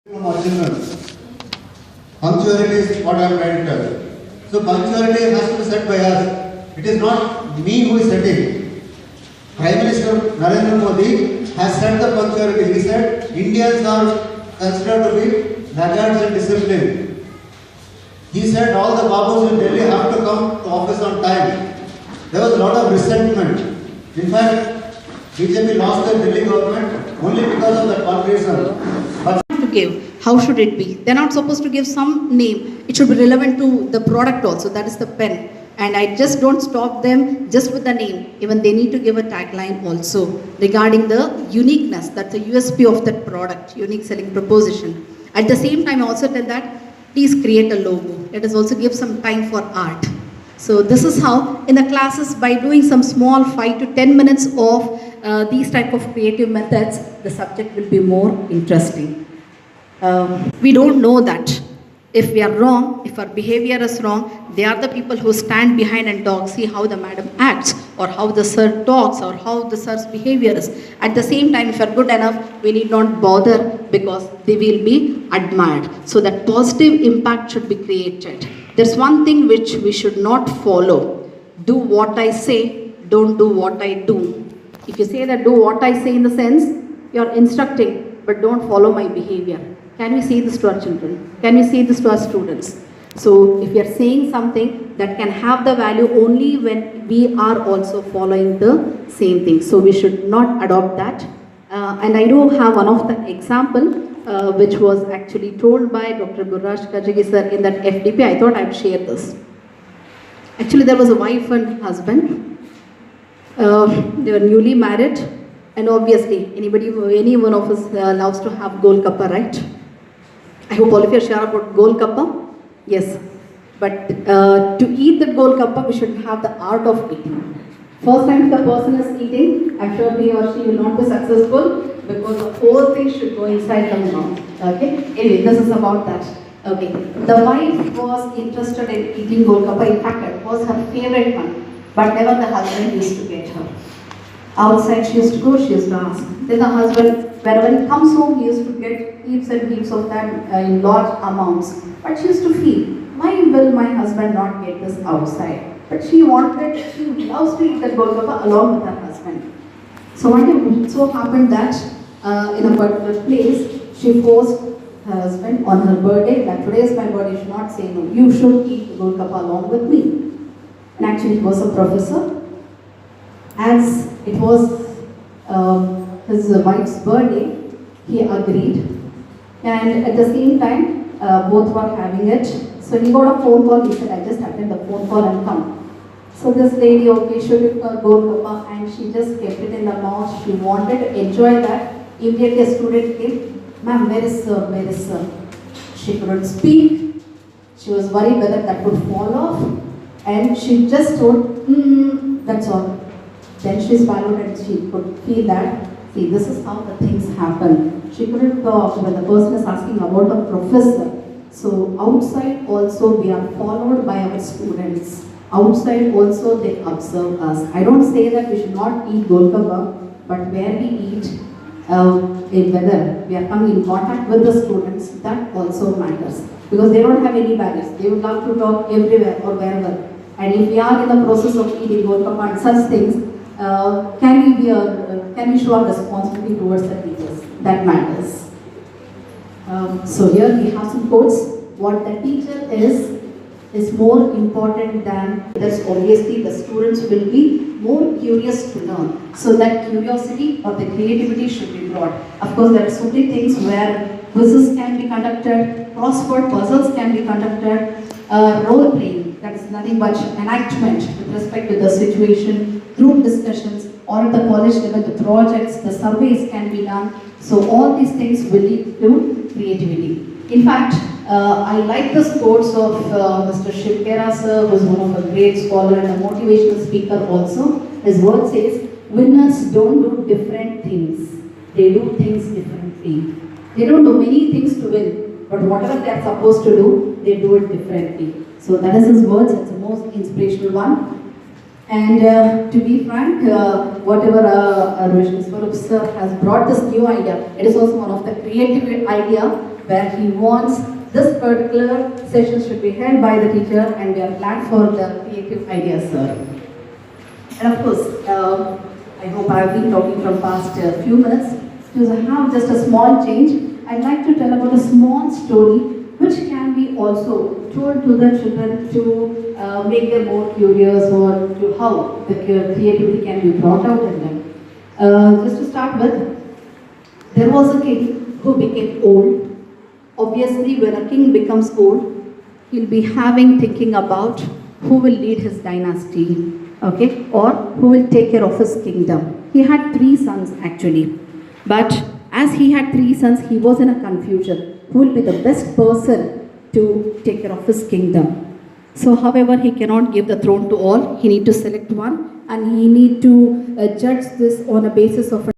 From our children. Punctuality is what I am trying to tell. So punctuality has to be set by us. It is not me who is setting. Prime Minister Narendra Modi has set the punctuality. He said Indians are considered to be laggards in discipline. He said all the babus in Delhi have to come to office on time. There was a lot of resentment. In fact, BJP lost the Delhi government only because of that one reason. But to give, how should it be? They're not supposed to give some name. It should be relevant to the product also. That is the pen. And I just don't stop them just with the name. Even they need to give a tagline also regarding the uniqueness. That's the USP of that product, unique selling proposition. At the same time, I also tell that please create a logo. Let us also give some time for art. So this is how in the classes, by doing some small 5 to 10 minutes of these type of creative methods, the subject will be more interesting. We don't know that if we are wrong, if our behavior is wrong, they are the people who stand behind and talk, see how the madam acts or how the sir talks or how the sir's behavior is. At the same time, if you are good enough, we need not bother because they will be admired. So that positive impact should be created. There's one thing which we should not follow. Do what I say, don't do what I do. If you say that do what I say in the sense, you're instructing, but don't follow my behavior. Can we say this to our children? Can we say this to our students? So if we are saying something that can have the value only when we are also following the same thing. So we should not adopt that. And I do have one of the example which was actually told by Dr. Gurraj Kajagi sir in that FDP. I thought I'd share this. Actually, there was a wife and husband. They were newly married. And obviously, any one of us loves to have Golgappa, right? I hope all of you are sure about Golgappa. Yes. But to eat that Golgappa, we should have the art of eating. First time the person is eating, I'm sure he or she will not be successful because the whole thing should go inside the mouth. Okay? Anyway, this is about that. Okay. The wife was interested in eating Golgappa. In fact, it was her favorite one. But never the husband used to get her. Outside she used to go, she used to ask. Then the husband, whenever he comes home, he used to get heaps and heaps of that in large amounts. But she used to feel, why will my husband not get this outside? But she loves to eat that Golgappa along with her husband. So one day it so happened that in a particular place, she forced her husband on her birthday, that today is my birthday, you should not say no. You should eat the Golgappa along with me. And actually he was a professor. As it was his wife's birthday, he agreed. And at the same time, both were having it. So he got a phone call, he said, I just attend the phone call and come. So this lady, okay, she took her Golgappa and she just kept it in the mouth. She wanted to enjoy that. Immediately a student came, ma'am, where is sir, where is sir? She couldn't speak. She was worried whether that would fall off. And she just told, that's all. Then she swallowed and she could feel that, see, this is how the things happen. She couldn't talk when the person is asking about a professor. So outside also we are followed by our students. Outside also they observe us. I don't say that we should not eat Golgappa, but where we eat, whether we are coming in contact with the students, that also matters. Because they don't have any barriers. They would love to talk everywhere or wherever. And if we are in the process of eating Golgappa and such things, can we show our responsibility towards the teachers? That matters. So here we have some quotes. What the teacher is more important than that's obviously the students will be more curious to learn. So that curiosity or the creativity should be brought. Of course, there are so many things where quizzes can be conducted, crossword puzzles can be conducted, role playing, that is nothing but enactment with respect to the situation, group discussions, or at the college level, the projects, the surveys can be done. So all these things will lead to creativity. In fact, I like the quotes of Mr. Shivkera sir, who is one of a great scholar and a motivational speaker also. His word says, winners don't do different things. They do things differently. They don't do many things to win, but whatever they are supposed to do, they do it differently. So that is his words. It's the most inspirational one. And to be frank, whatever Vishnu Swarup sir has brought this new idea, it is also one of the creative idea where he wants this particular session should be held by the teacher, and we are glad for the creative ideas, sir. And of course, I hope I have been talking from past few minutes. To have just a small change, I'd like to tell about a small story which can be also told to the children to make them more curious, or to how the creativity can be brought out in them. Just to start with, there was a king who became old. Obviously, when a king becomes old, he'll be thinking about who will lead his dynasty, okay, or who will take care of his kingdom. He had 3 sons actually, but as he had 3 sons, he was in a confusion. Who will be the best person to take care of his kingdom? So, however, he cannot give the throne to all. He need to select one, and he need to judge this on a basis of